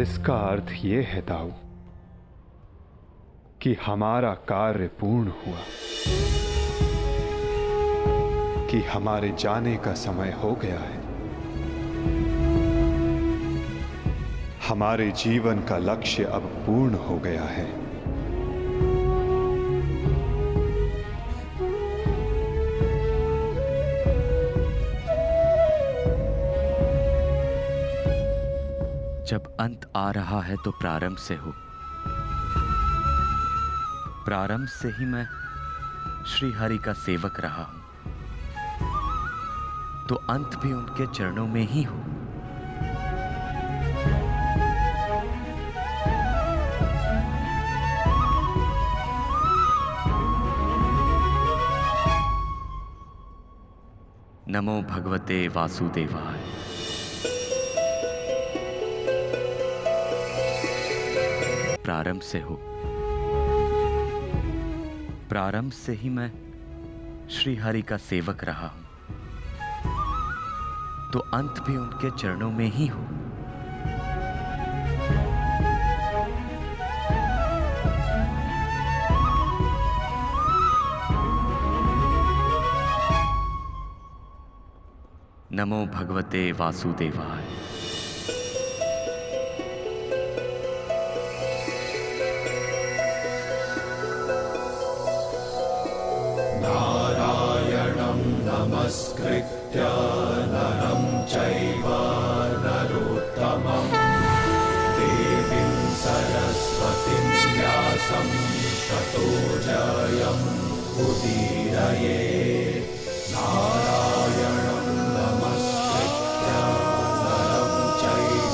इसका अर्थ ये है दाऊ कि हमारा कार्य पूर्ण हुआ, कि हमारे जाने का समय हो गया है। हमारे जीवन का लक्ष्य अब पूर्ण हो गया है। जब अंत आ रहा है तो प्रारंभ से हो। प्रारंभ से ही मैं श्री हरि का सेवक रहा हूं, तो अंत भी उनके चरणों में ही हो। नमो भगवते वासुदेवाय। प्रारंभ से हो। प्रारंभ से ही मैं श्री हरि का सेवक रहा हूं, तो अंत भी उनके चरणों में ही हो। नमो भगवते वासुदेवाय। नारायणं नमस्कृत्य नरं चैव नरोत्तमं देवीं सरस्वतीं व्यासं ततो जयम् उदीरयेत्। नारायणं नमस्कृत्य नरं चैव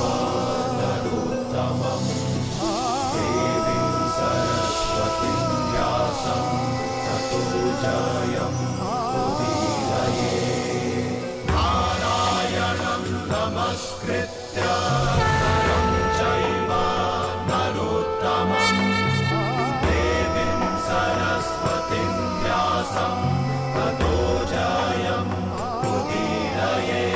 नरोत्तमं देवीं सरस्वतीं व्यासं ततो जयम् उदीरयेत्। नारायणं नमस्कृत्य नरं चैव नरोत्तमं देवीं सरस्वतीं व्यासं ततो जयम् उदीरयेत्।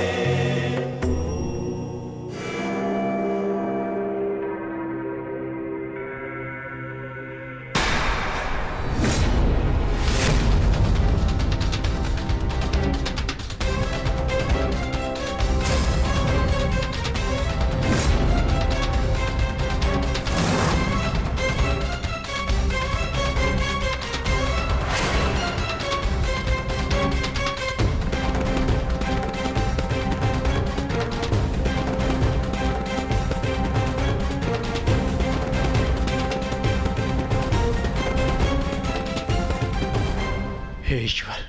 हे ईश्वर,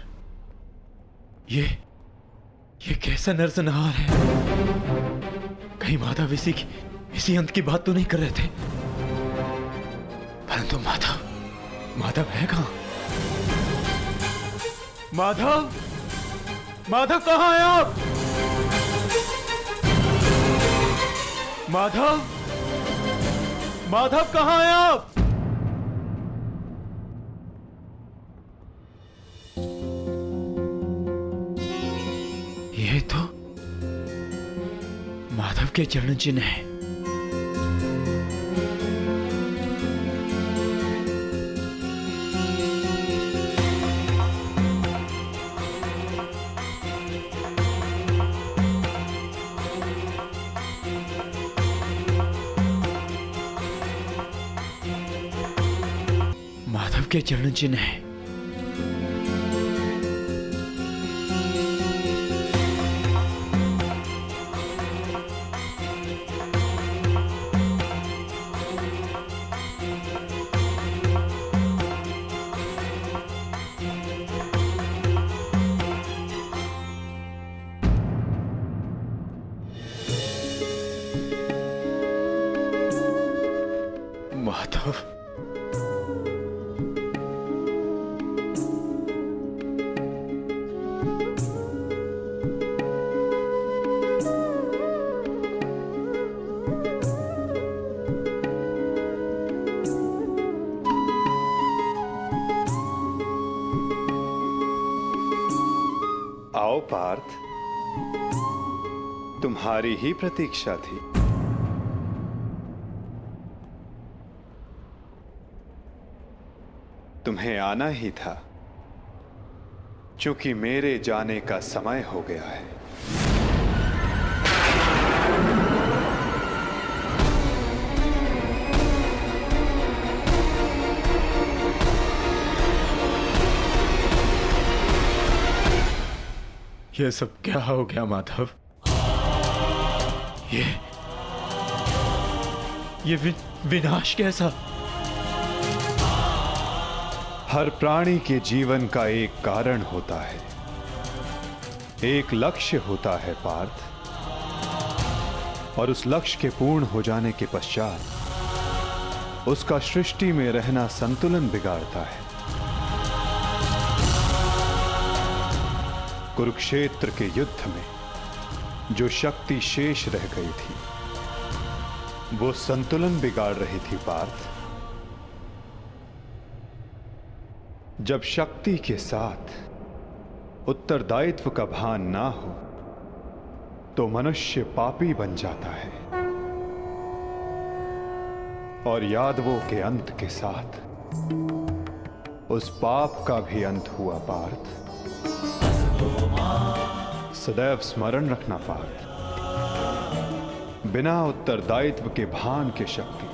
ये कैसा नरसंहार है? कहीं माधव इसी अंत की बात तो नहीं कर रहे थे? परंतु माधव है कहां? माधव कहां हैं आप? माधव कहां हैं आप? ये तो माधव के चरण चिन्ह है। माधव के चरण चिन्ह है। माधव, आओ पार्थ, तुम्हारी ही प्रतीक्षा थी। तुम्हें आना ही था, क्योंकि मेरे जाने का समय हो गया है। यह सब क्या हो गया माधव? ये विनाश कैसा? हर प्राणी के जीवन का एक कारण होता है, एक लक्ष्य होता है पार्थ, और उस लक्ष्य के पूर्ण हो जाने के पश्चात उसका सृष्टि में रहना संतुलन बिगाड़ता है। कुरुक्षेत्र के युद्ध में जो शक्ति शेष रह गई थी, वो संतुलन बिगाड़ रही थी पार्थ। जब शक्ति के साथ उत्तरदायित्व का भान ना हो तो मनुष्य पापी बन जाता है, और यादवों के अंत के साथ उस पाप का भी अंत हुआ पार्थ। सदैव स्मरण रखना पार्थ, बिना उत्तरदायित्व के भान की शक्ति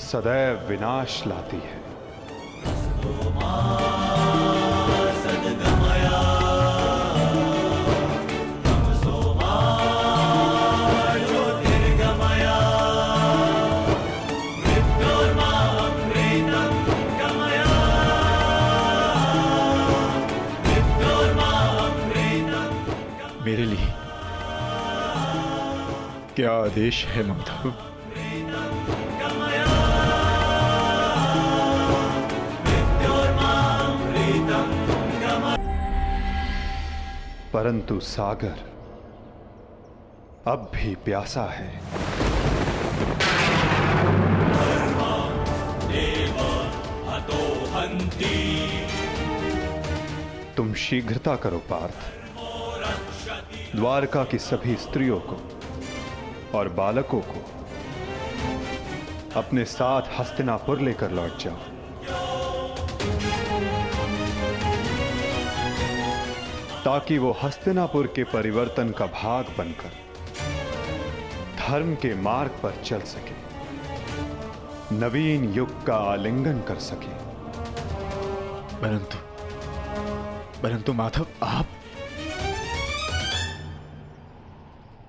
सदैव विनाश लाती है। मेरे लिए क्या आदेश है माधव? परंतु सागर अब भी प्यासा है। तुम शीघ्रता करो पार्थ, द्वारका की सभी स्त्रियों को और बालकों को अपने साथ हस्तिनापुर लेकर लौट जाओ। ताकि वो हस्तिनापुर के परिवर्तन का भाग बनकर धर्म के मार्ग पर चल सके, नवीन युग का आलिंगन कर सके। परंतु माधव, आप?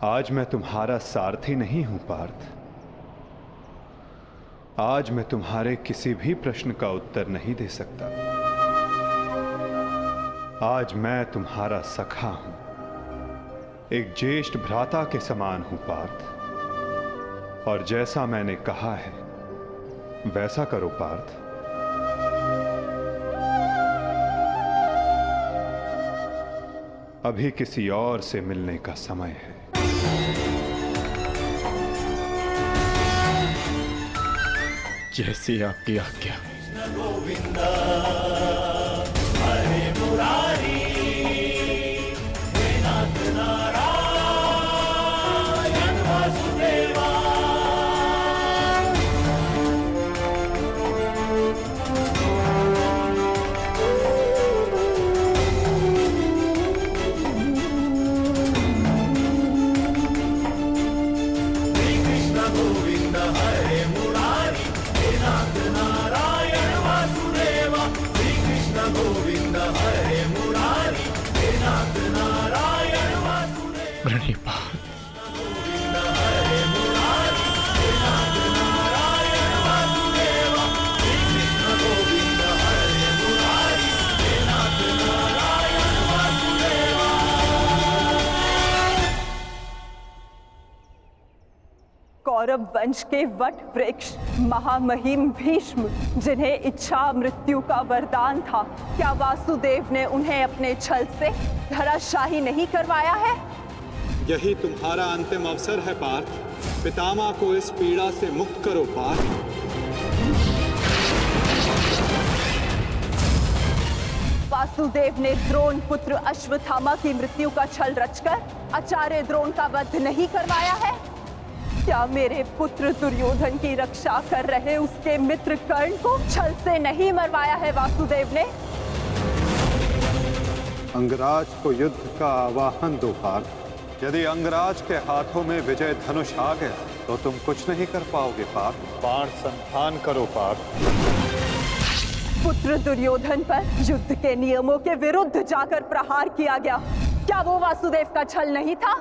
आज मैं तुम्हारा सारथी नहीं हूं पार्थ। आज मैं तुम्हारे किसी भी प्रश्न का उत्तर नहीं दे सकता। आज मैं तुम्हारा सखा हूं, एक ज्येष्ठ भ्राता के समान हूं पार्थ। और जैसा मैंने कहा है वैसा करो पार्थ। अभी किसी और से मिलने का समय है। जैसी आपकी आज्ञा। गोविंद हरे मुरारी, हे नाथ नारायण वासुदेवा। श्री कृष्ण गोविंद हरे मुरारी, हे नाथ नारायण वासुदेवा। श्री कृष्ण गोविंद हरे मुरारी, हे नाथ नारायण वासुदेवा। प्रणिपात। गोविंद हरे मुरारी, हे नाथ नारायण वासुदेवा। श्री कृष्ण गोविंद हरे मुरारी, हे नाथ नारायण वासुदेवा। कौरव वंश के वट वृक्ष महामहिम भीष्म, जिन्हें इच्छा मृत्यु का वरदान था, क्या वासुदेव ने उन्हें अपने छल से धराशाही नहीं करवाया है? यही तुम्हारा अंतिम अवसर है पार्थ। पितामह को इस पीड़ा से मुक्त करो पार्थ। वासुदेव ने द्रोण पुत्र अश्वत्थामा की मृत्यु का छल रचकर आचार्य द्रोण का वध नहीं करवाया है? क्या मेरे पुत्र दुर्योधन की रक्षा कर रहे उसके मित्र कर्ण को छल से नहीं मरवाया है वासुदेव ने? अंगराज को युद्ध का आवाहन दो पार्थ। यदि अंगराज के हाथों में विजय धनुष आ गया तो तुम कुछ नहीं कर पाओगे पार्थ। बाण संधान करो पार्थ। पुत्र दुर्योधन पर युद्ध के नियमों के विरुद्ध जाकर प्रहार किया गया, क्या वो वासुदेव का छल नहीं था?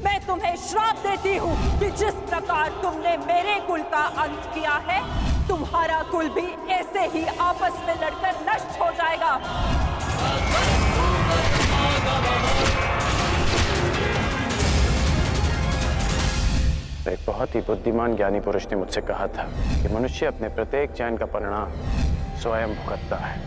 मैं तुम्हें श्राप देती हूँ कि जिस प्रकार तुमने मेरे कुल का अंत किया है, तुम्हारा कुल भी ऐसे ही आपस में लड़कर नष्ट हो जाएगा। एक बहुत ही बुद्धिमान ज्ञानी पुरुष ने मुझसे कहा था कि मनुष्य अपने प्रत्येक चयन का परिणाम स्वयं भुगतता है।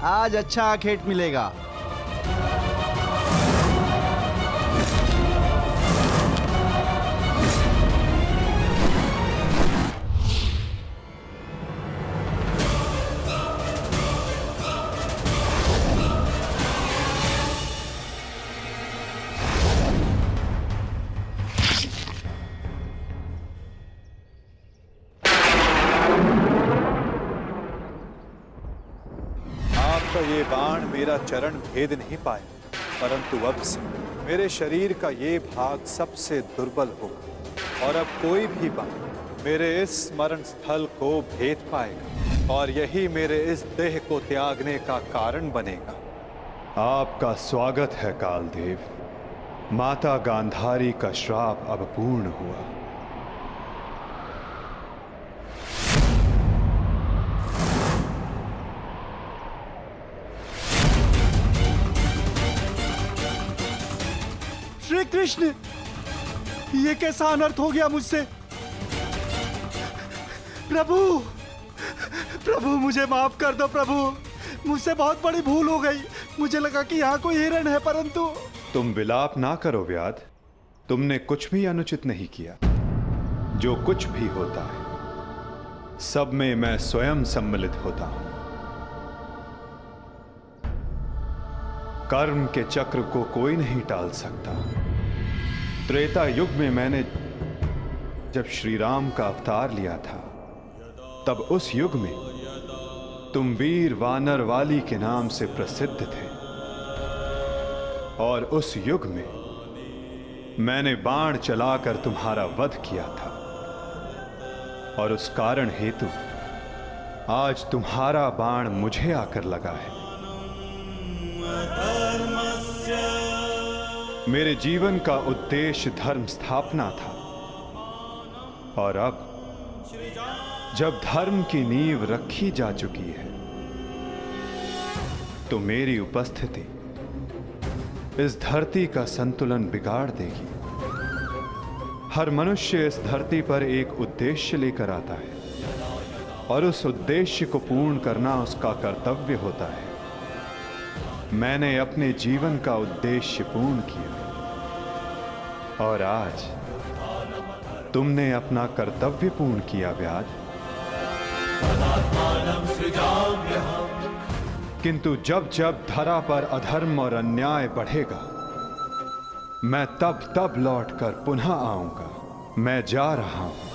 आज अच्छा आखेट मिलेगा। आपका ये बाण मेरा चरण भेद नहीं पाया, परंतु अब से मेरे शरीर का ये भाग सबसे दुर्बल होगा और अब कोई भी बाण मेरे इस स्मरण स्थल को भेद पाएगा और यही मेरे इस देह को त्यागने का कारण बनेगा। आपका स्वागत है कालदेव। माता गांधारी का श्राप अब पूर्ण हुआ। श्री कृष्ण, ये कैसा अनर्थ हो गया मुझसे? प्रभु, प्रभु मुझे माफ कर दो प्रभु, मुझसे बहुत बड़ी भूल हो गई। मुझे लगा कि यहाँ कोई हिरण है, परंतु। तुम विलाप ना करो व्याध, तुमने कुछ भी अनुचित नहीं किया। जो कुछ भी होता है सब में मैं स्वयं सम्मिलित होता हूं। कर्म के चक्र को कोई नहीं टाल सकता। त्रेता युग में मैंने जब श्री राम का अवतार लिया था, तब उस युग में तुम वीर वानर वाली के नाम से प्रसिद्ध थे और उस युग में मैंने बाण चलाकर तुम्हारा वध किया था और उस कारण हेतु आज तुम्हारा बाण मुझे आकर लगा है। मेरे जीवन का उद्देश्य धर्म स्थापना था और अब जब धर्म की नींव रखी जा चुकी है तो मेरी उपस्थिति इस धरती का संतुलन बिगाड़ देगी। हर मनुष्य इस धरती पर एक उद्देश्य लेकर आता है और उस उद्देश्य को पूर्ण करना उसका कर्तव्य होता है। मैंने अपने जीवन का उद्देश्य पूर्ण किया और आज तुमने अपना कर्तव्य पूर्ण किया व्याध। किंतु जब जब धरा पर अधर्म और अन्याय बढ़ेगा, मैं तब तब लौटकर पुनः आऊंगा। मैं जा रहा हूं,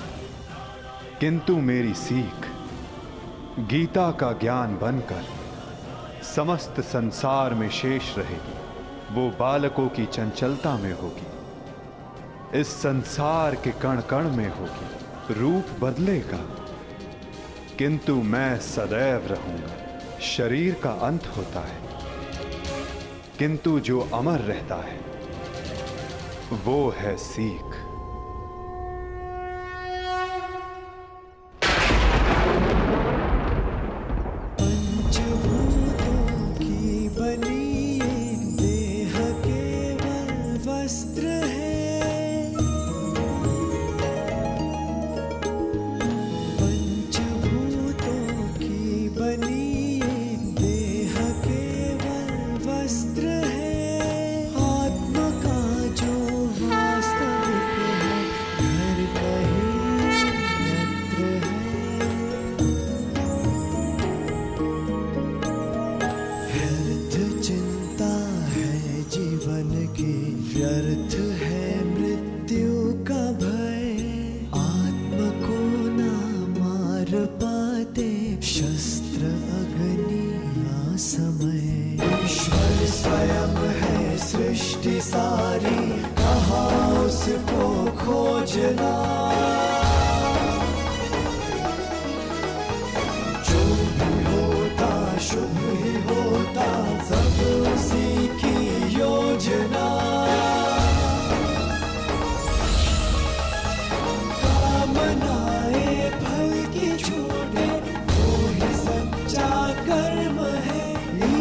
किंतु मेरी सीख गीता का ज्ञान बनकर समस्त संसार में शेष रहेगी। वो बालकों की चंचलता में होगी, इस संसार के कण कण में होगी। रूप बदलेगा किंतु मैं सदैव रहूंगा। शरीर का अंत होता है किंतु जो अमर रहता है वो है सीख। चलते शस्त्र अग्नि समय। ईश्वर स्वयं है सृष्टि सारी, कहाँ उसको खोजना। जो भी होता शुभ ही होता, सब उसी की योजना। कामनाएं फल की छूटे, वो ही सच्चा कर्म है।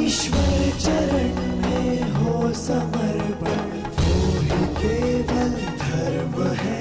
ईश्वर चरण में हो समर्पण, वो ही केवल धर्म है।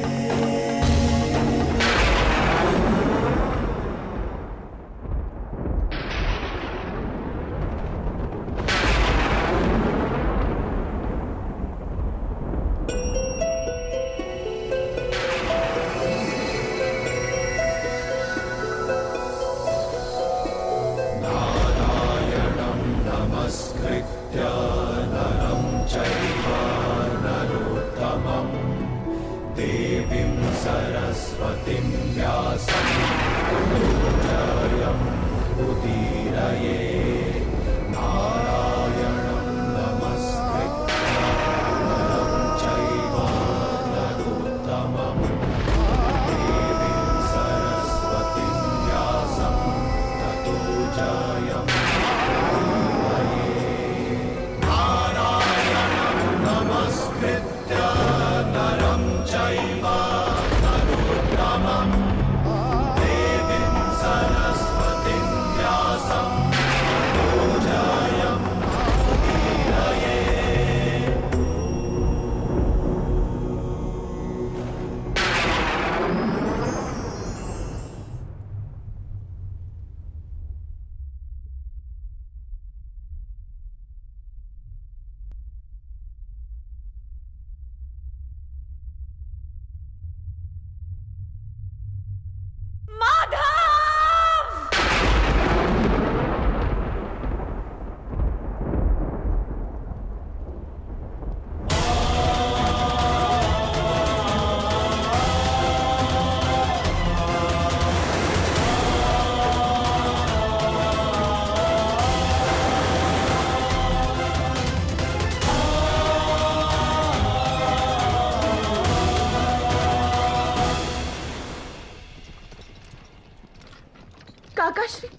काकाश्री,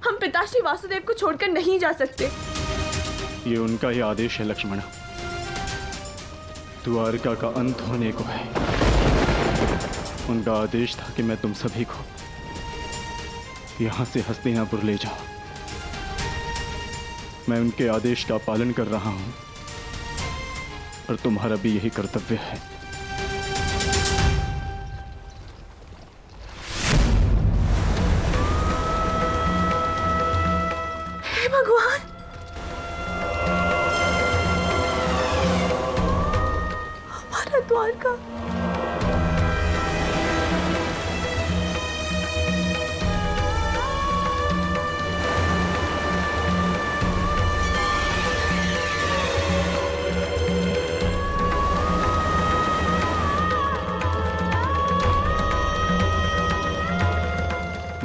हम पिताश्री वासुदेव को छोड़कर नहीं जा सकते। ये उनका ही आदेश है लक्ष्मणा। द्वारका का अंत होने को है। उनका आदेश था कि मैं तुम सभी को यहां से हस्तिनापुर ले जाऊं। मैं उनके आदेश का पालन कर रहा हूं और तुम्हारा भी यही कर्तव्य है। भगवान, हमारा द्वारका।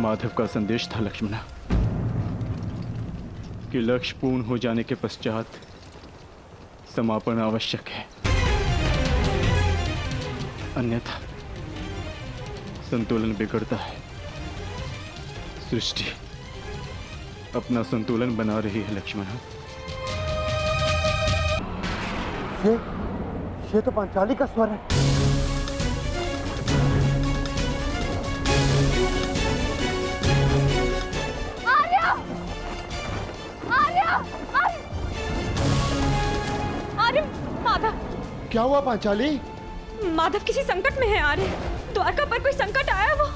माधव का संदेश था लक्ष्मणा कि लक्ष्य पूर्ण हो जाने के पश्चात समापन आवश्यक है, अन्यथा संतुलन बिगड़ता है। सृष्टि अपना संतुलन बना रही है लक्ष्मणा। ये तो पांचाली का स्वर है। आर्य, माधव। क्या हुआ पांचाली? माधव किसी संकट में है आर्य। द्वारका पर कोई संकट आया। वो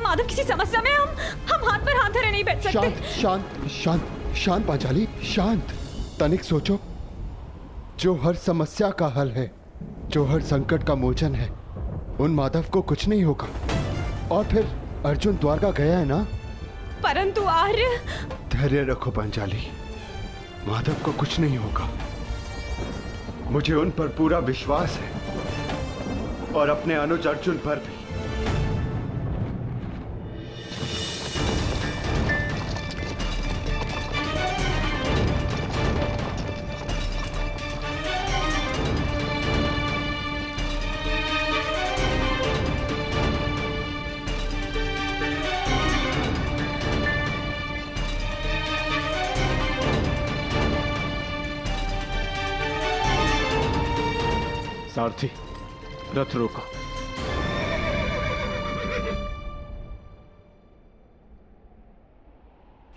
माधव किसी समस्या में। हम हाथ पर हाथ धरे नहीं बैठ सकते। शांत शांत शांत शांत पांचाली, शांत। तनिक सोचो, जो हर समस्या का हल है, जो हर संकट का मोचन है, उन माधव को कुछ नहीं होगा। और फिर अर्जुन द्वारका गया है ना। परंतु आर्य। धैर्य रखो पांचाली, माधव को कुछ नहीं होगा। मुझे उन पर पूरा विश्वास है और अपने अनुज अर्जुन पर भी। सारथी, रथ रोको।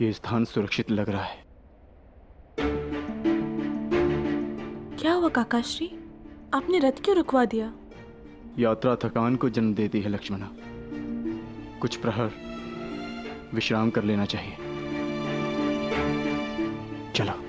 ये स्थान सुरक्षित लग रहा है। क्या हुआ काकाश्री? आपने रथ क्यों रुकवा दिया? यात्रा थकान को जन्म देती है लक्ष्मणा। कुछ प्रहर विश्राम कर लेना चाहिए। चलो।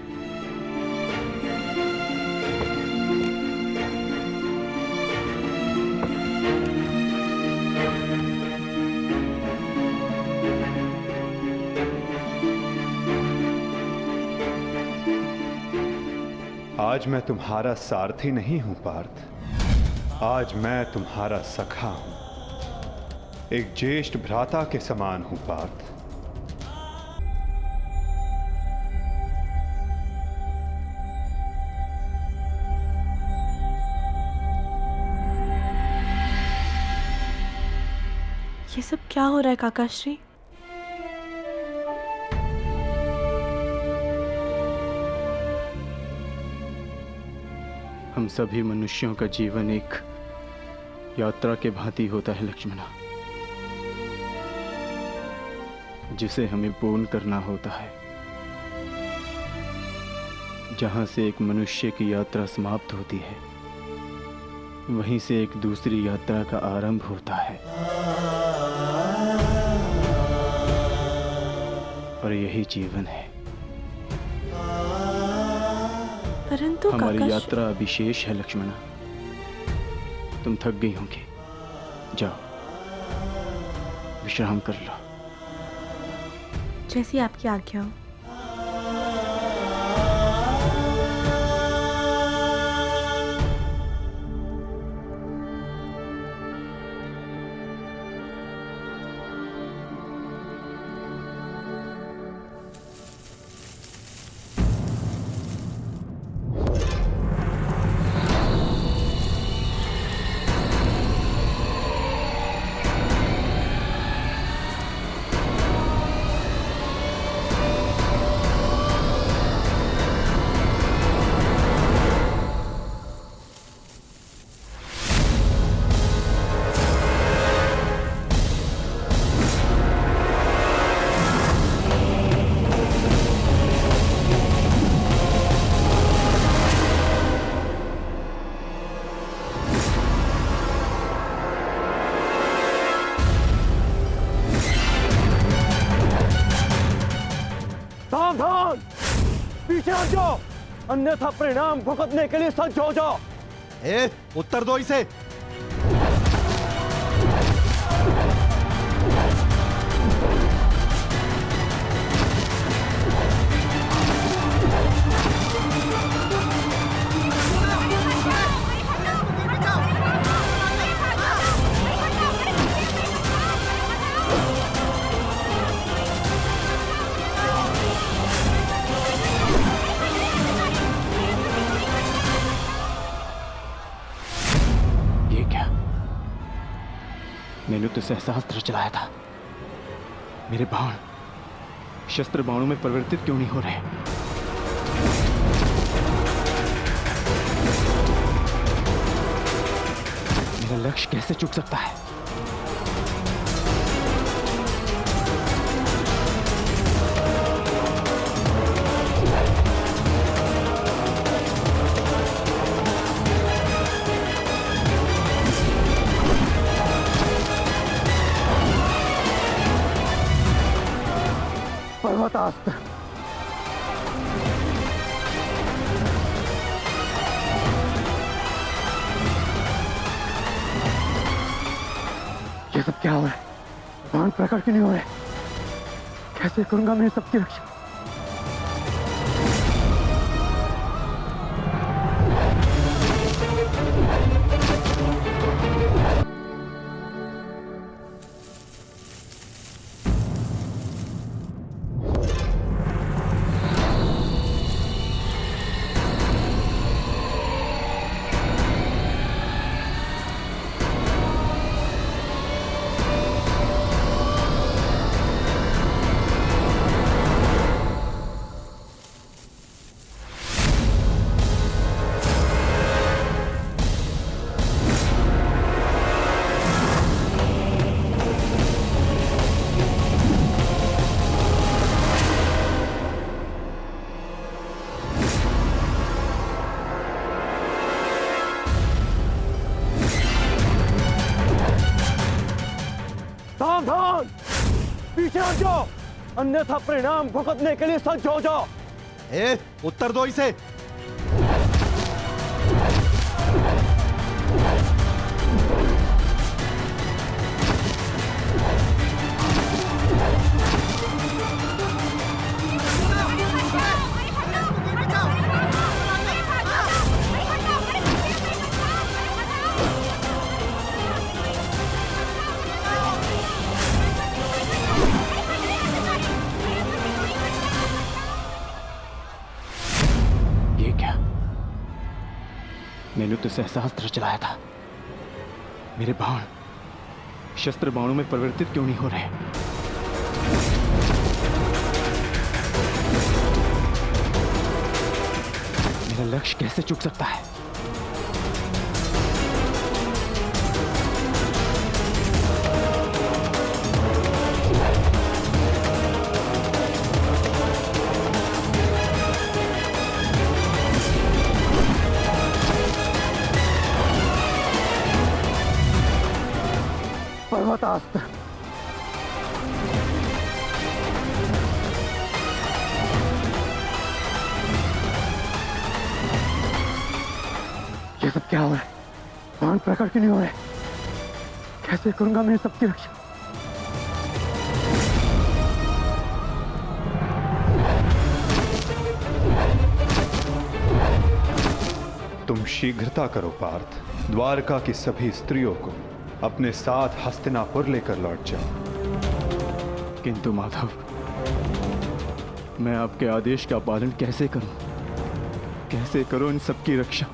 आज मैं तुम्हारा सारथी नहीं हूं पार्थ, आज मैं तुम्हारा सखा हूं, एक ज्येष्ठ भ्राता के समान हूं पार्थ। ये सब क्या हो रहा है काकाश्री? हम सभी मनुष्यों का जीवन एक यात्रा के भांति होता है लक्ष्मणा, जिसे हमें पूर्ण करना होता है। जहां से एक मनुष्य की यात्रा समाप्त होती है, वहीं से एक दूसरी यात्रा का आरंभ होता है। और यही जीवन है। परंतु हमारी यात्रा अभी शेष है लक्ष्मणा। तुम थक गई होंगी, जाओ विश्राम कर लो। जैसी आपकी आज्ञा हो। सावधान, पीछे हट जाओ, अन्यथा परिणाम भुगतने के लिए सज्ज हो जाओ। उत्तर दो इसे। मैंने तो सहस्त्र चलाया था। मेरे बाण शस्त्र बाणों में परिवर्तित क्यों नहीं हो रहे? मेरा लक्ष्य कैसे चूक सकता है? पर्वतास्त्र, ये सब क्या हो रहा है? बाण प्रकट क्यों नहीं हो रहे? कैसे करूंगा मैं सबकी रक्षा? हट जाओ, अन्यथा परिणाम भुगतने के लिए सज्ज हो जाओ। ए, उत्तर दो इसे। ये क्या? मैंने तो सहस्त्र चलाया था। मेरे बाण शस्त्र बाणों में परिवर्तित क्यों नहीं हो रहे? मेरा लक्ष्य कैसे चूक सकता है? पर्वतास्त्र। ये सब क्या हो रहा है? बाण प्रकट क्यों नहीं हो रहे? कैसे करूंगा मैं सबकी रक्षा? तुम शीघ्रता करो पार्थ, द्वारका की सभी स्त्रियों को अपने साथ हस्तिनापुर लेकर लौट जाओ। किंतु माधव, मैं आपके आदेश का पालन कैसे करूं? कैसे करूं इन सबकी रक्षा?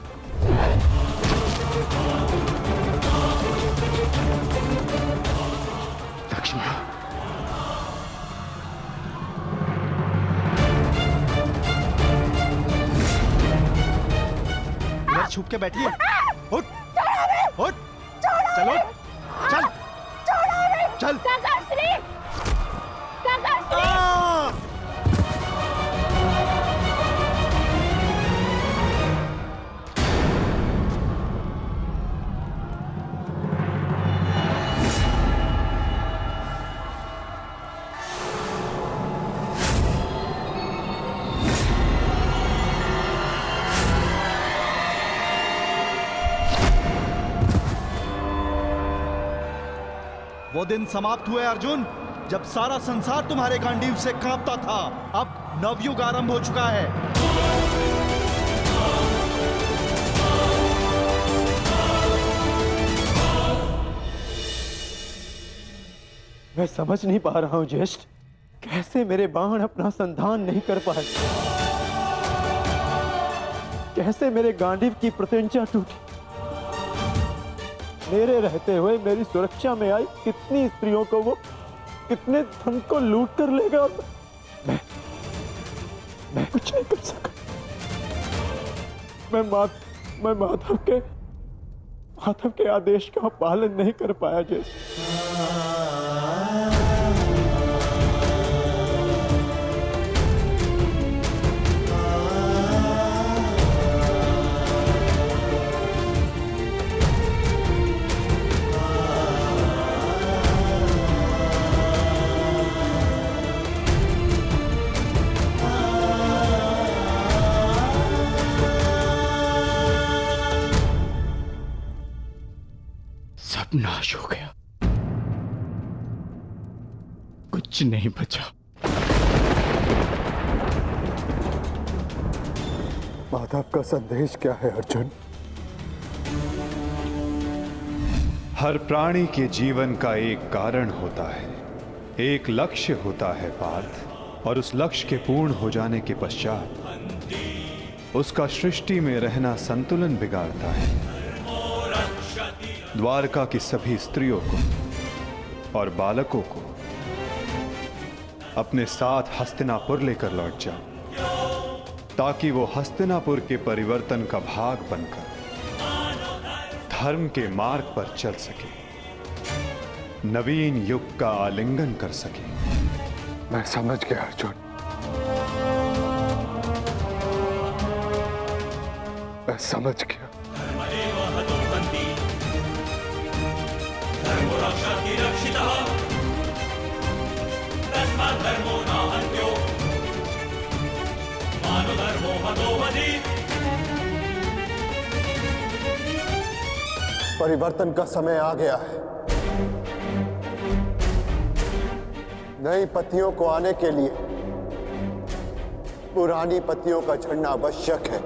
लक्ष्मण, इधर छुप के बैठिए। उठ, उठ, चलो, चल, चल। वो दिन समाप्त हुए अर्जुन, जब सारा संसार तुम्हारे गांडीव से कांपता था। अब नवयुग आरंभ हो चुका है। मैं समझ नहीं पा रहा हूं ज्येष्ठ, कैसे मेरे बाण अपना संधान नहीं कर पाए? कैसे मेरे गांडीव की प्रत्यंचा टूटी? मेरे रहते हुए मेरी सुरक्षा में आई कितनी स्त्रियों को वो कितने धन को लूट कर ले गया। मैं कुछ नहीं कर सका। मैं माधव के आदेश का पालन नहीं कर पाया जैसे। नाश हो गया, कुछ नहीं बचा। माधव का संदेश क्या है अर्जुन? हर प्राणी के जीवन का एक कारण होता है, एक लक्ष्य होता है पार्थ, और उस लक्ष्य के पूर्ण हो जाने के पश्चात उसका सृष्टि में रहना संतुलन बिगाड़ता है। द्वारका की सभी स्त्रियों को और बालकों को अपने साथ हस्तिनापुर लेकर लौट जाओ, ताकि वो हस्तिनापुर के परिवर्तन का भाग बनकर धर्म के मार्ग पर चल सके, नवीन युग का आलिंगन कर सके। मैं समझ गया अर्जुन, मैं समझ गया। परिवर्तन का समय आ गया है। नई पत्तियों को आने के लिए पुरानी पत्तियों का झड़ना आवश्यक है।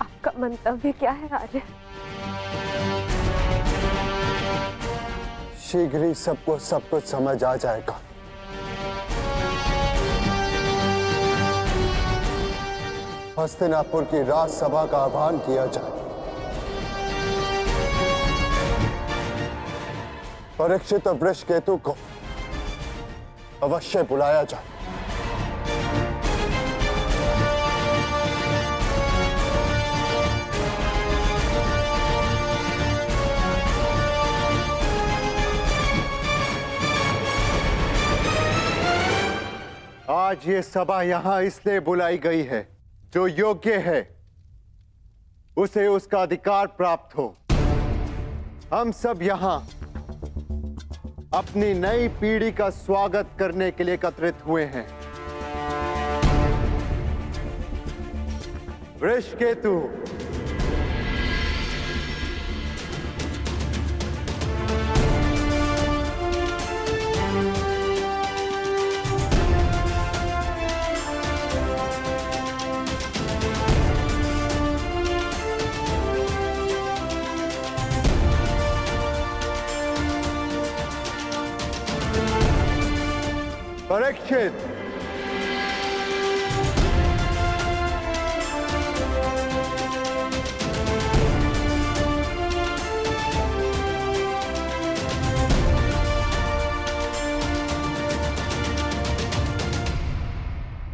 आपका मंतव्य क्या है आर्य? शीघ्र ही सबको सब कुछ समझ आ जाएगा। हस्तिनापुर की राजसभा का आह्वान किया जाए। परीक्षित और वृषकेतु को अवश्य बुलाया जाए। आज ये सभा यहां इसलिए बुलाई गई है, जो योग्य है उसे उसका अधिकार प्राप्त हो। हम सब यहां अपनी नई पीढ़ी का स्वागत करने के लिए एकत्रित हुए हैं। वृषकेतु, परीक्षित,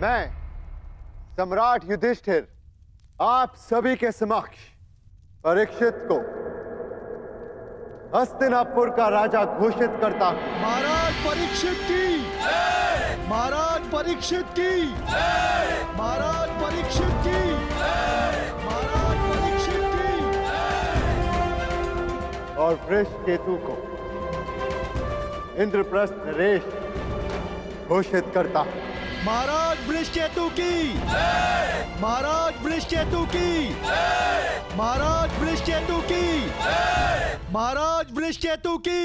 मैं सम्राट युधिष्ठिर आप सभी के समक्ष परीक्षित को हस्तिनापुर का राजा घोषित करता हूं। महाराज परीक्षित की, महाराज परीक्षित की, महाराज परीक्षित की, महाराज परीक्षित की। और वृषकेतु को इंद्रप्रस्थ नरेश घोषित करता हूं। महाराज वृषकेतु की, महाराज वृषकेतु की, महाराज वृषकेतु की, महाराज वृषकेतु की।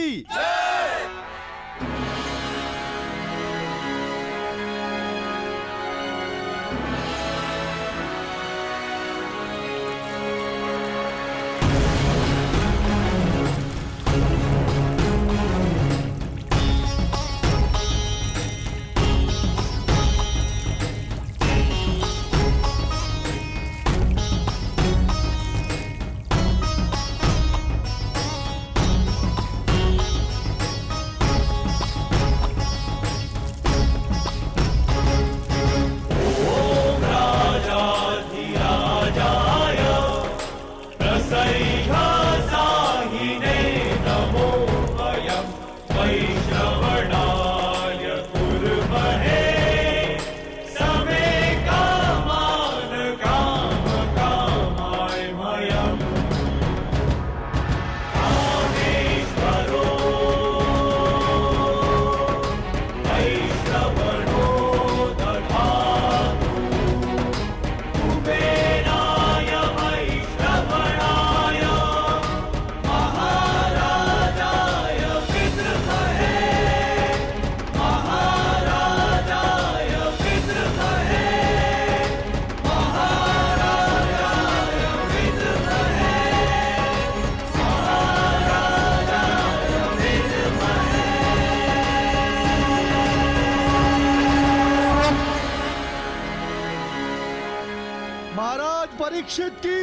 परीक्षित की,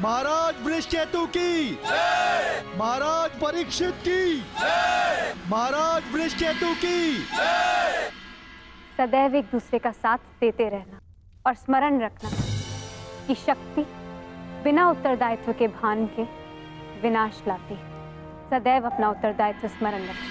महाराज वृषकेतु की, महाराज परीक्षित की, महाराज वृषकेतु की। सदैव एक दूसरे का साथ देते रहना और स्मरण रखना कि शक्ति बिना उत्तरदायित्व के भान के विनाश लाती है। सदैव अपना उत्तरदायित्व स्मरण रखना।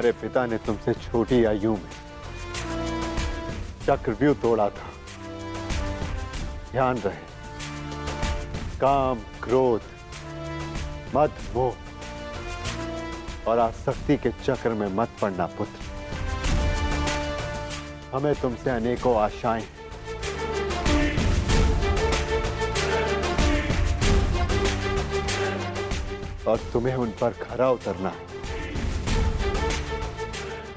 तुम्हारे पिता ने तुमसे छोटी आयु में चक्रव्यूह तोड़ा था। ध्यान रहे, काम, क्रोध, मद, मोह और आसक्ति के चक्र में मत पड़ना पुत्र। हमें तुमसे अनेकों आशाएं हैं। और तुम्हें उन पर खरा उतरना है।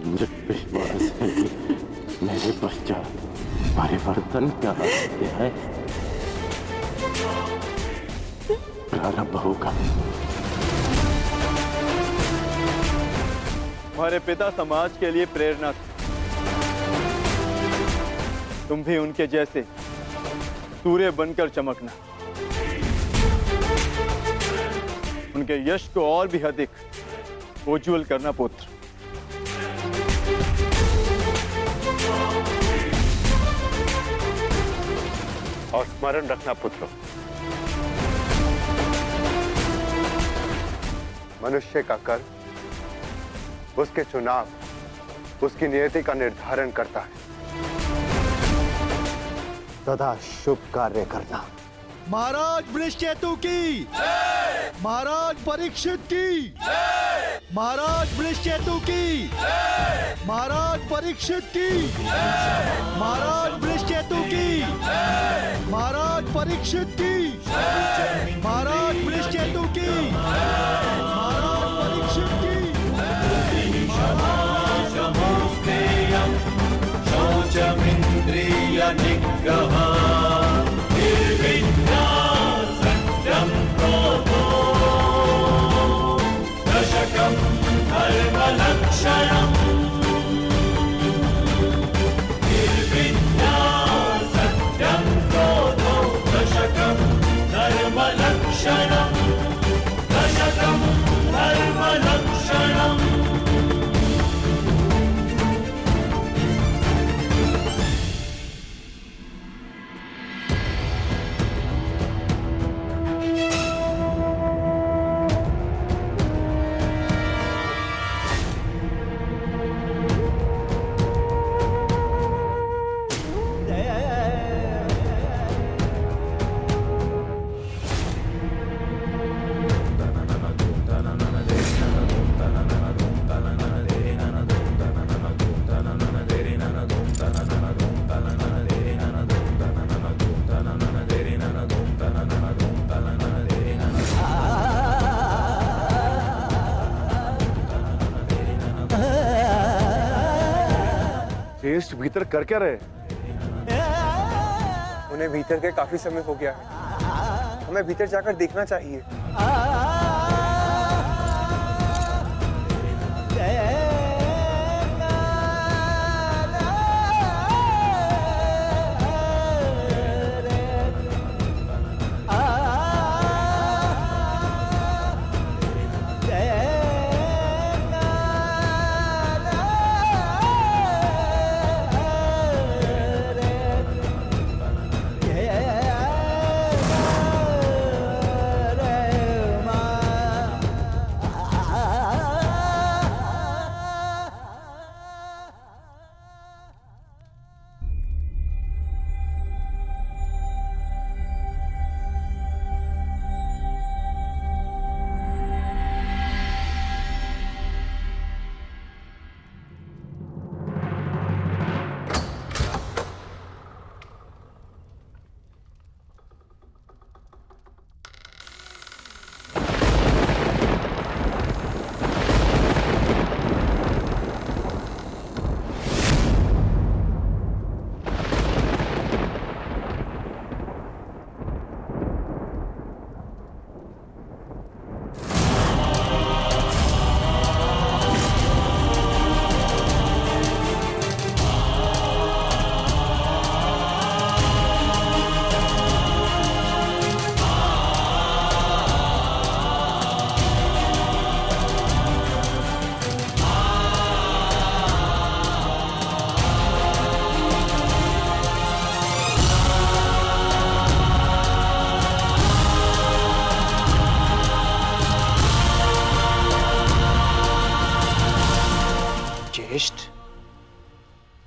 मुझे विश्वास है कि मेरे पश्चात परिवर्तन का अध्याय प्रारंभ होगा। तुम्हारे पिता समाज के लिए प्रेरणा थे। तुम भी उनके जैसे सूर्य बनकर चमकना, उनके यश को और भी अधिक उज्ज्वल करना पुत्र। और स्मरण रखना पुत्र, मनुष्य का कर्म उसके चुनाव, उसकी नियति का निर्धारण करता है। सदा शुभ कार्य करना। महाराज वृषकेतु की, महाराज परीक्षित की, महाराज वृषकेतु की, महाराज परीक्षित की, महाराज वृषकेतु की, महाराज परीक्षित की, महाराज वृषकेतु की, महाराज परीक्षित की। शौचमिंद्रिय निग्रह दशकं धर्मलक्षणम् निर्विद्या सत्यं क्रोधो दशकं धर्मलक्षणम् दशकं धर्मलक्षणम्। ज्येष्ठ भीतर कर क्या रहे? उन्हें भीतर के काफी समय हो गया है, हमें भीतर जाकर देखना चाहिए।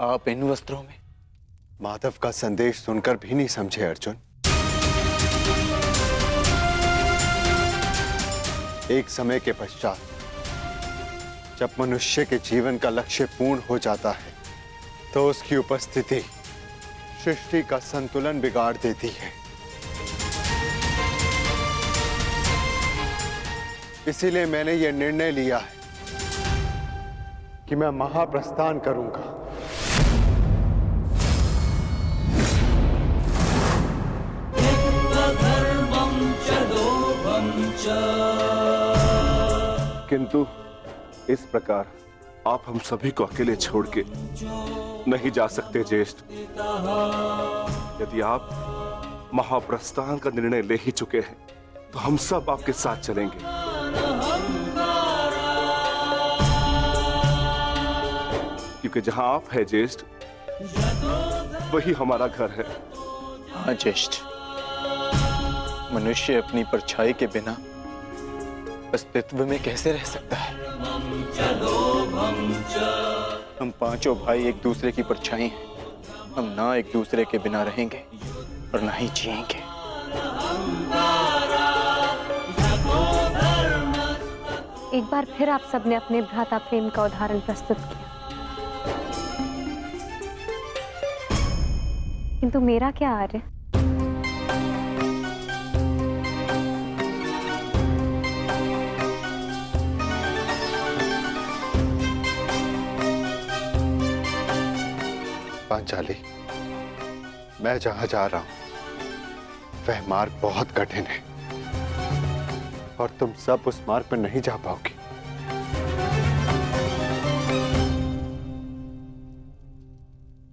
आप इन वस्त्रों में? माधव का संदेश सुनकर भी नहीं समझे अर्जुन। एक समय के पश्चात जब मनुष्य के जीवन का लक्ष्य पूर्ण हो जाता है तो उसकी उपस्थिति सृष्टि का संतुलन बिगाड़ देती है। इसीलिए मैंने यह निर्णय लिया है कि मैं महाप्रस्थान करूंगा। किंतु इस प्रकार आप हम सभी को अकेले छोड़ के नहीं जा सकते ज्येष्ठ। यदि आप महाप्रस्थान का निर्णय ले ही चुके हैं तो हम सब आपके साथ चलेंगे। क्योंकि जहां आप है ज्येष्ठ, वही हमारा घर है। हाँ ज्येष्ठ, मनुष्य अपनी परछाई के बिना अस्तित्व में कैसे रह सकता है? हम पांचों भाई एक दूसरे की परछाई हैं। हम ना एक दूसरे के बिना रहेंगे और ना ही जिएंगे। एक बार फिर आप सबने अपने भ्राता प्रेम का उदाहरण प्रस्तुत किया, किंतु मेरा क्या आर्य? पांचाली, मैं जहां जा रहा हूं वह मार्ग बहुत कठिन है और तुम सब उस मार्ग पर नहीं जा पाओगे।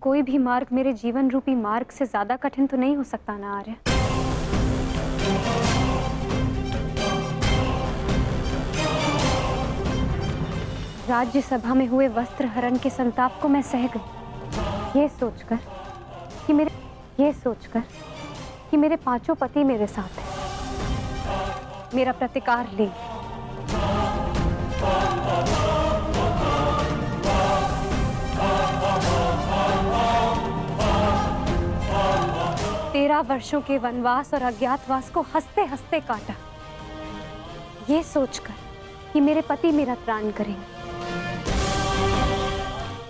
कोई भी मार्ग मेरे जीवन रूपी मार्ग से ज्यादा कठिन तो नहीं हो सकता ना आर्य? राज्यसभा में हुए वस्त्र हरण के संताप को मैं सह गई, ये सोचकर कि मेरे पांचों पति मेरे साथ हैं। मेरा प्रतिकार ले। तेरह वर्षों के वनवास और अज्ञातवास को हंसते हंसते काटा, ये सोचकर कि मेरे पति मेरा त्राण करेंगे।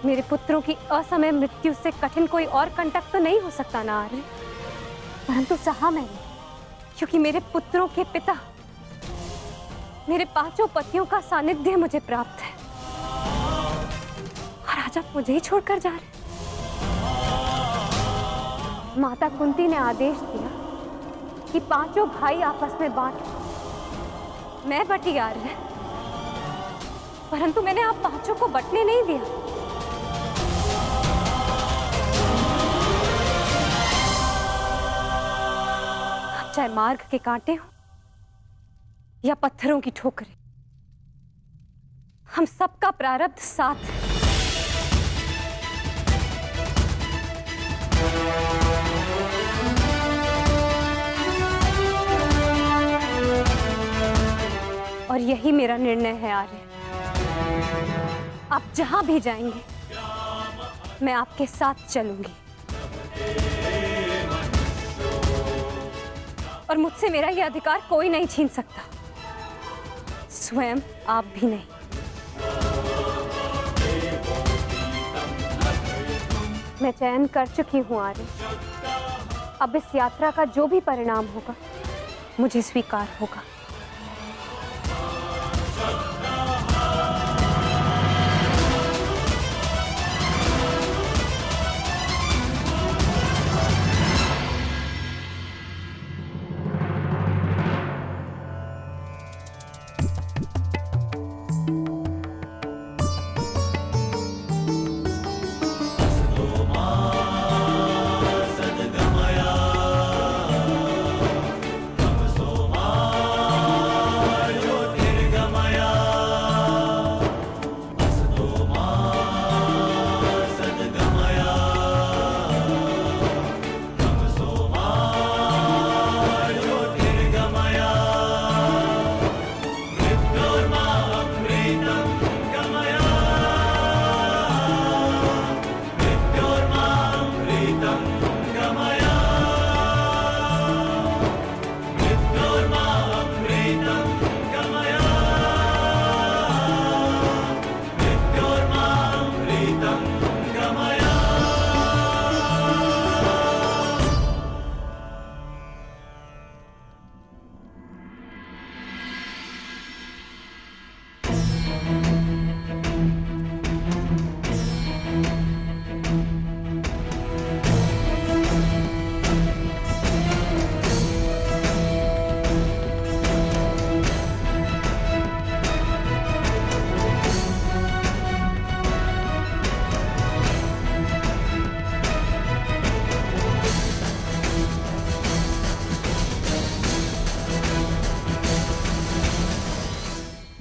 मेरे पुत्रों की असमय मृत्यु से कठिन कोई और कंटक तो नहीं हो सकता ना आर्य, परंतु सहा मैंने, क्योंकि मेरे पुत्रों के पिता, मेरे पांचों पतियों का सानिध्य मुझे प्राप्त है। और आज आप मुझे ही छोड़कर जा रहे। माता कुंती ने आदेश दिया कि पांचों भाई आपस में बांट। मैं बटी आर्य, परंतु मैंने आप पांचों को बटने नहीं दिया। चाहे मार्ग के कांटे हो या पत्थरों की ठोकरें, हम सबका प्रारब्ध साथ है। और यही मेरा निर्णय है आर्य। आप जहां भी जाएंगे मैं आपके साथ चलूंगी, और मुझसे मेरा यह अधिकार कोई नहीं छीन सकता, स्वयं आप भी नहीं। मैं चयन कर चुकी हूं आर्य। अब इस यात्रा का जो भी परिणाम होगा मुझे स्वीकार होगा।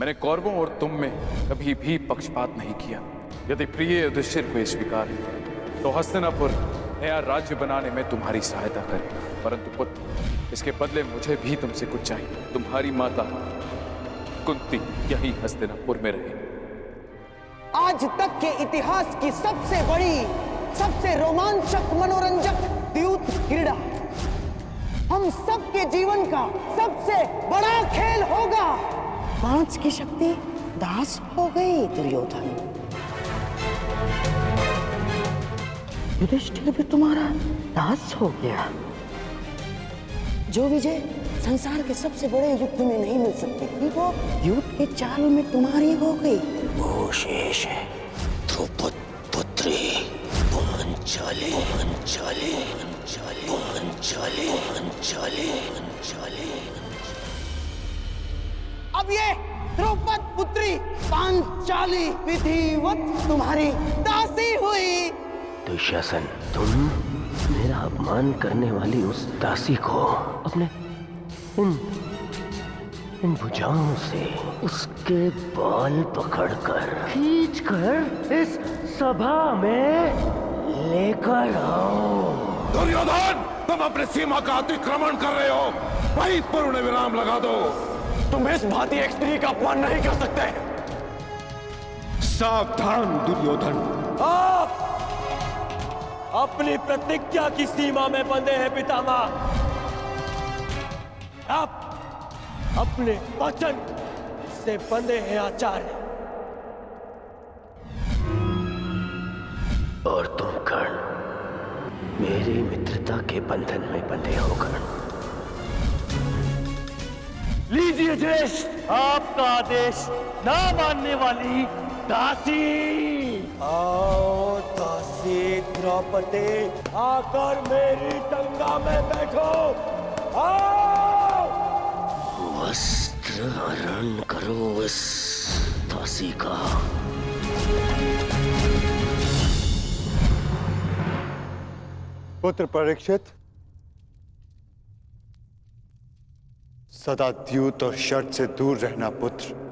मैंने कौरवों और तुम में कभी भी पक्षपात नहीं किया। यदि प्रिय युधिष्ठिर को स्वीकार है तो हस्तिनापुर नया राज्य बनाने में तुम्हारी सहायता करे, परंतु पुत्र इसके बदले मुझे भी तुमसे कुछ चाहिए। तुम्हारी माता कुंती यही हस्तिनापुर में रहे। आज तक के इतिहास की सबसे बड़ी, सबसे रोमांचक, मनोरंजक द्यूत क्रीड़ा हम सबके जीवन का सबसे बड़ा खेल होगा। पांच की शक्ति दास हो गई दुर्योधन। युधिष्ठिर भी तुम्हारा दास हो गया। जो विजय संसार के सबसे बड़े युद्ध में नहीं मिल सकती थी, वो युद्ध के चाल में तुम्हारी हो गई। वो शेष है द्रौपद पुत्री पांचाली। पांचाली पांचाली पांचाली पांचाली। अब ये द्रौपद पुत्री पांचाली विधिवत तुम्हारी दासी हुई। दुशासन, तुम मेरा अपमान करने वाली उस दासी को अपने इन भुजाओं से उसके बाल पकड़कर खींचकर इस सभा में लेकर आओ। दुर्योधन, तुम अपनी सीमा का अतिक्रमण कर रहे हो। वहीं पूर्ण विराम लगा दो। तुम इस भांति एक स्त्री का अपमान नहीं कर सकते। सावधान दुर्योधन। आप अपनी प्रतिज्ञा की सीमा में बंधे हैं पितामह। आप अपने वचन से बंधे हैं आचार्य। और तुम कर्ण मेरी मित्रता के बंधन में बंधे हो। कर्ण, लीजिए ज्येष्ठ आपका आदेश ना मानने वाली दासी। आओ दासी द्रौपदी, आकर मेरी टंगा में बैठो। आओ। वस्त्र हरण करो इस दासी का। पुत्र परीक्षित, सदा द्यूत और शर्त से दूर रहना पुत्र।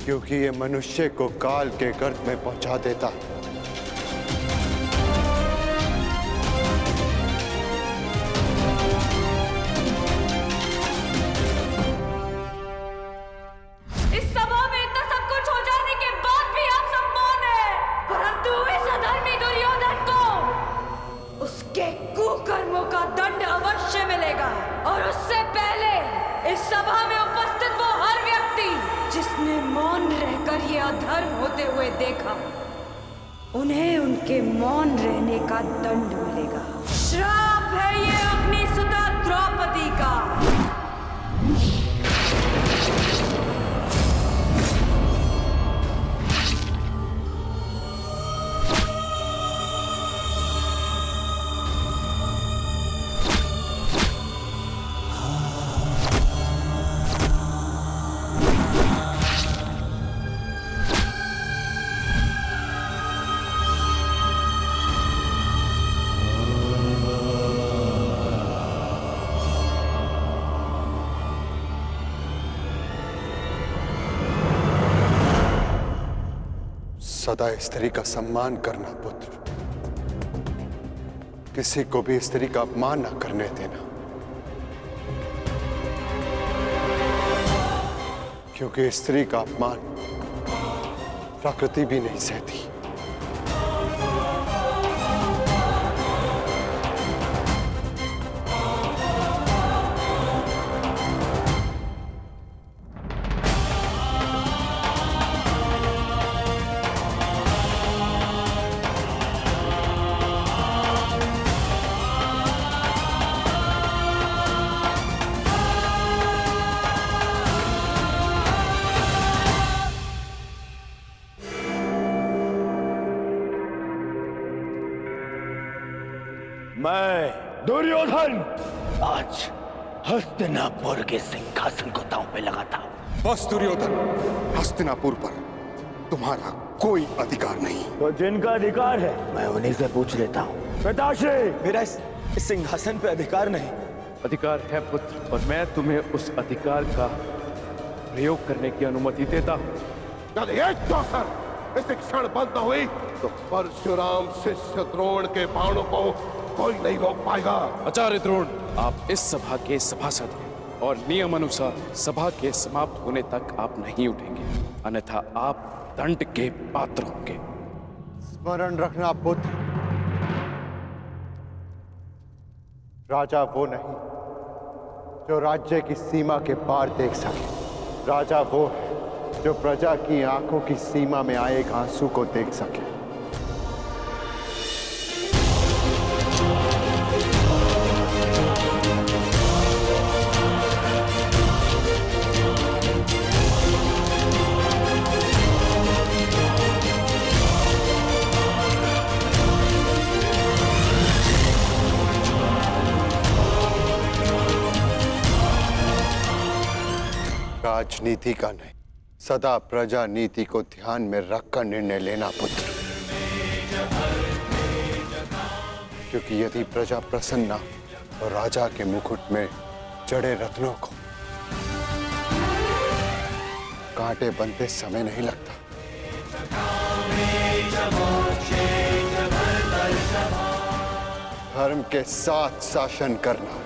क्योंकि ये मनुष्य को काल के गर्भ में पहुंचा देता। इस सभा में इतना सब कुछ हो जाने के बाद भी आप सब मौन हैं, परंतु इस अधर्मी दुर्योधन को उसके कुकर्मों का दंड अवश्य मिलेगा। और उससे पहले इस सभा में उपस्थित वो हर व्यक्ति जिसने मौन रहकर ये अधर्म होते हुए देखा, उन्हें उनके मौन रहने का दंड मिलेगा। श्राप है ये अपनी सुता द्रौपदी का। सदा स्त्री का सम्मान करना पुत्र। किसी को भी स्त्री का अपमान न करने देना, क्योंकि स्त्री का अपमान प्रकृति भी नहीं सहती। मैं दुर्योधन आज हस्तिनापुर के सिंहासन को दांव पे लगाता हूं। बस दुर्योधन, हस्तिनापुर पर तुम्हारा कोई अधिकार नहीं। तो जिनका अधिकार है मैं उन्हीं से पूछ लेता हूँ। पिताश्री, मेरा इस सिंहासन पे अधिकार नहीं, अधिकार है पुत्र, और मैं तुम्हें उस अधिकार का प्रयोग करने की अनुमति देता हूं। यदि एक चौसर इस क्षण बंद न हुई तो परशुराम शिष्य द्रोण के बाणों को कोई नहीं रोक पाएगा। आचार्य द्रोण, आप इस सभा के सभासद हैं और नियम अनुसार सभा के समाप्त होने तक आप नहीं उठेंगे, अन्यथा आप दंड के पात्र होंगे। स्मरण रखना पुत्र, राजा वो नहीं जो राज्य की सीमा के पार देख सके। राजा वो है जो प्रजा की आंखों की सीमा में आए एक आंसू को देख सके। राजनीति का नहीं, सदा प्रजा नीति को ध्यान में रखकर निर्णय लेना पुत्र, क्योंकि यदि प्रजा प्रसन्न तो राजा के मुकुट में जड़े रत्नों को कांटे बनते समय नहीं लगता। धर्म के साथ शासन करना।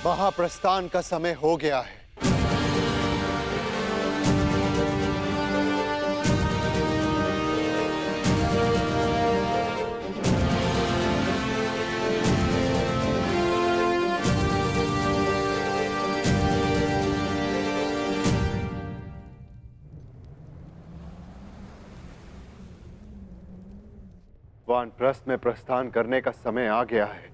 महाप्रस्थान का समय हो गया है। वानप्रस्थ में प्रस्थान करने का समय आ गया है।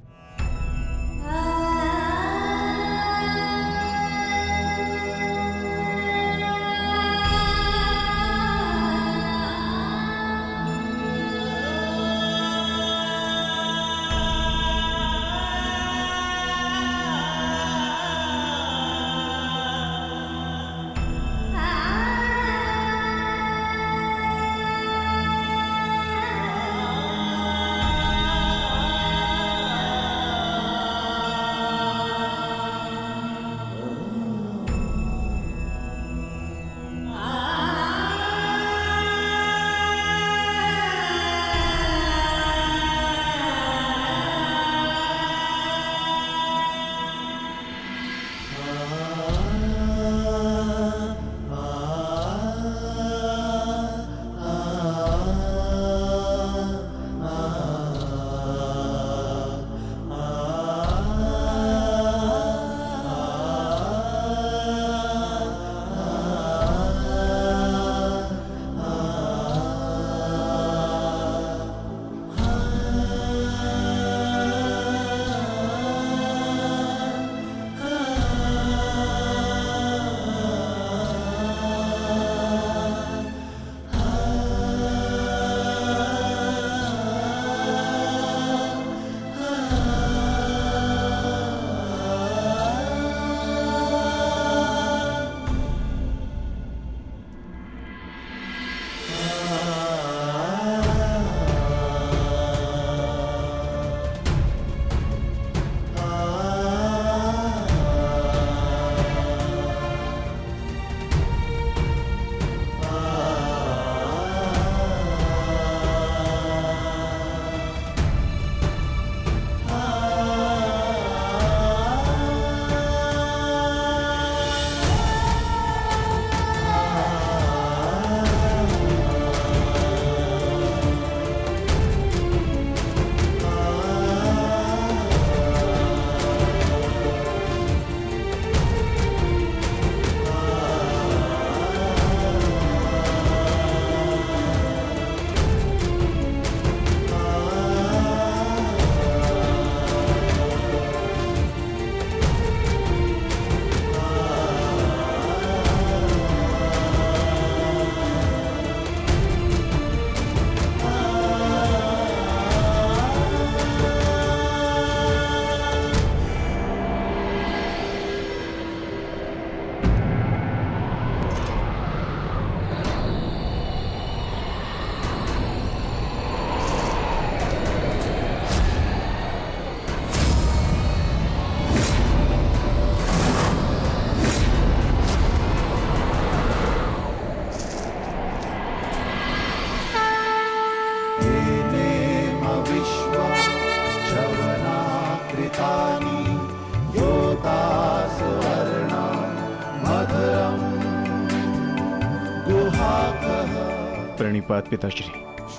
प्रणिपात पिताश्री।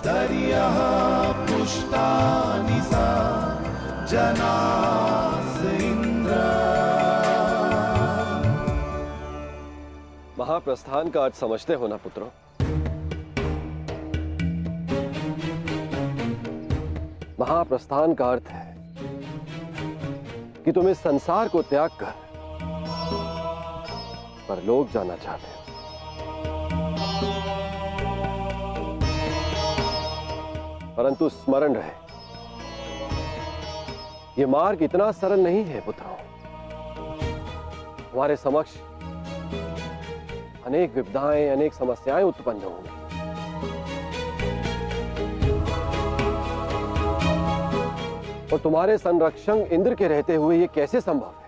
दर्यः पुष्टानि सा जनास इंद्र। महाप्रस्थान का अर्थ समझते हो ना पुत्रों? महाप्रस्थान का अर्थ है कि तुम इस संसार को त्याग कर परलोक जाना चाहते हो। परंतु स्मरण रहे, ये मार्ग इतना सरल नहीं है पुत्रों। हमारे समक्ष अनेक विपदाएं, अनेक समस्याएं उत्पन्न होंगी। और तुम्हारे संरक्षक इंद्र के रहते हुए ये कैसे संभव है?